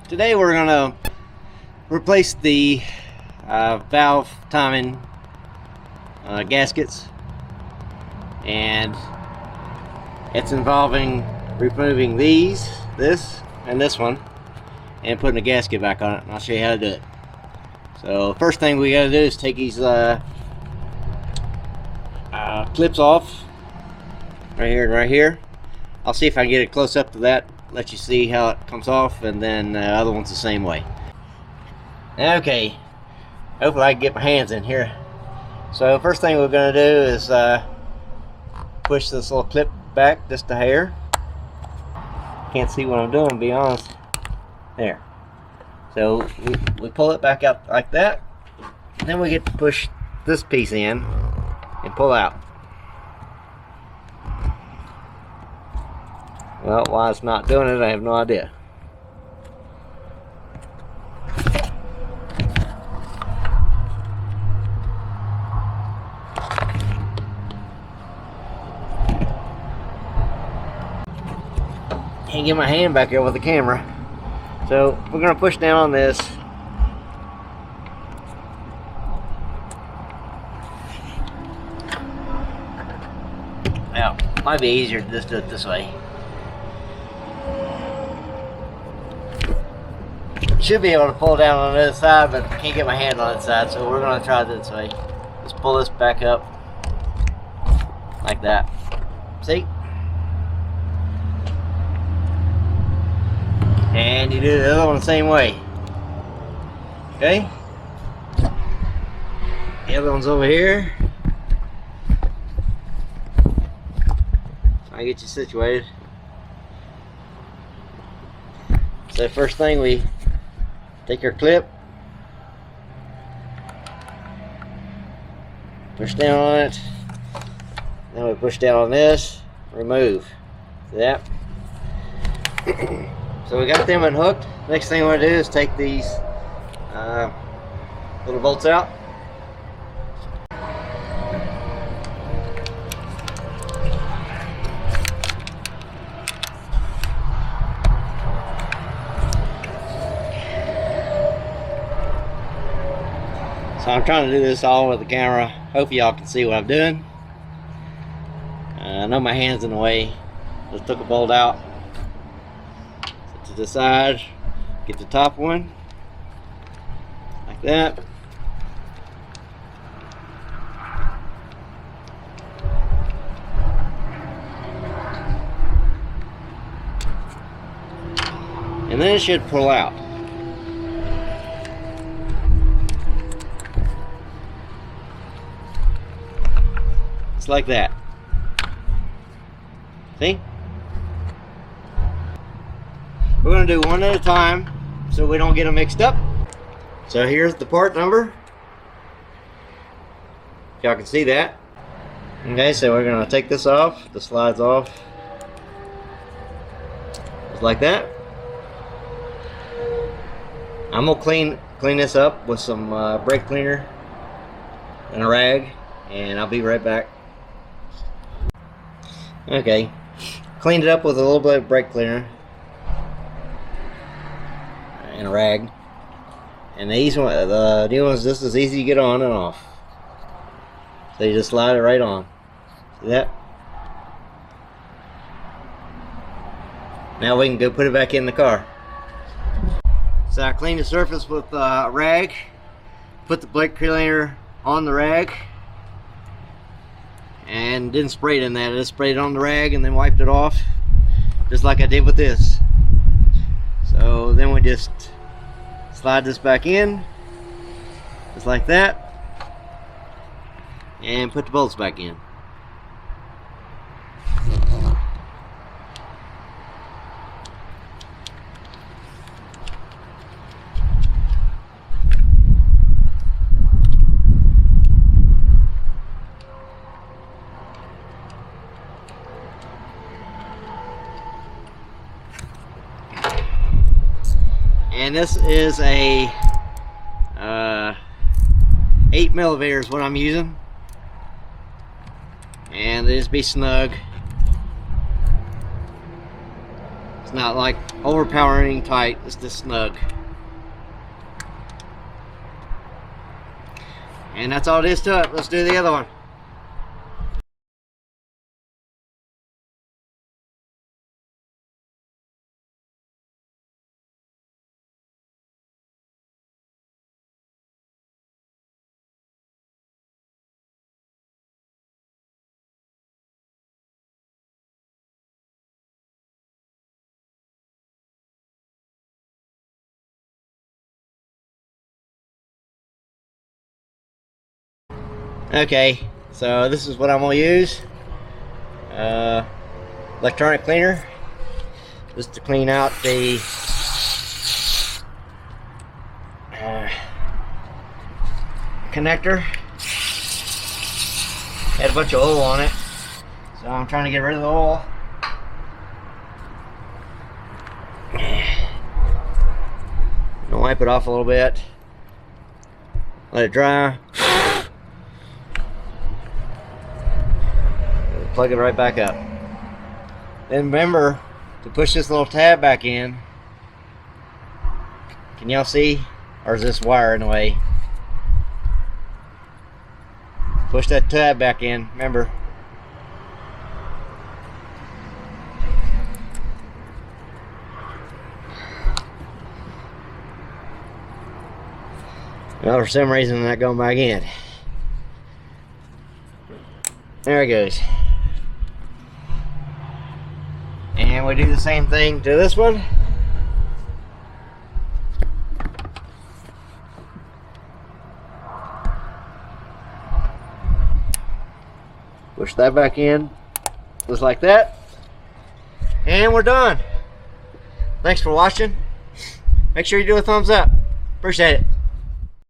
Today we're gonna replace the valve timing gaskets, and it's involving removing this and this one and putting a gasket back on it, and I'll show you how to do it. So first thing we gotta do is take these clips off right here and right here. I'll see if I can get it close up to that, let you see how it comes off, and then the other one's the same way. Okay, hopefully I can get my hands in here. So first thing we're going to do is push this little clip back just a hair. Can't see what I'm doing, to be honest. There. So we pull it back out like that. Then we get to push this piece in and pull out. Well, why it's not doing it, I have no idea. Can't get my hand back there with the camera. So we're going to push down on this. Now, might be easier to just do it this way. Should be able to pull down on the other side, but can't get my hand on that side, so we're going to try this way. Just pull this back up like that. See? And you do the other one the same way. Okay? The other one's over here. Try to get you situated. So first thing, we take our clip, push down on it, then we push down on this, remove. See that? So we got them unhooked. Next thing we're going to do is take these little bolts out. So I'm trying to do this all with the camera. Hope y'all can see what I'm doing. I know my hand's in the way. Just took a bolt out. Set to the side. Get the top one. Like that. And then it should pull out. Like that. See? We're going to do one at a time so we don't get them mixed up. So here's the part number. Y'all can see that. Okay, so we're going to take this off. The slides off. Just like that. I'm going to clean this up with some brake cleaner and a rag, and I'll be right back. Okay, cleaned it up with a little bit of brake cleaner and a rag. And the new one's just as easy to get on and off. So you just slide it right on. See that? Now we can go put it back in the car. So I cleaned the surface with a rag, put the brake cleaner on the rag, and didn't spray it in that. I just sprayed it on the rag and then wiped it off, just like I did with this. So then we just slide this back in, just like that, and put the bolts back in. And this is a 8 millimeters what I'm using, and just be snug. It's not like overpowering tight. It's this snug. And that's all it is to it. Let's do the other one. Okay, so this is what I'm gonna use. Electronic cleaner, just to clean out the connector. Had a bunch of oil on it, so I'm trying to get rid of the oil. I'll wipe it off a little bit, let it dry. Plug it right back up. Then remember to push this little tab back in. Can y'all see? Or is this wire in the way? Push that tab back in. Remember. Well, for some reason I'm not going back in. There it goes. And we do the same thing to this one. Push that back in, just like that. And we're done. Thanks for watching. Make sure you do a thumbs up. Appreciate it.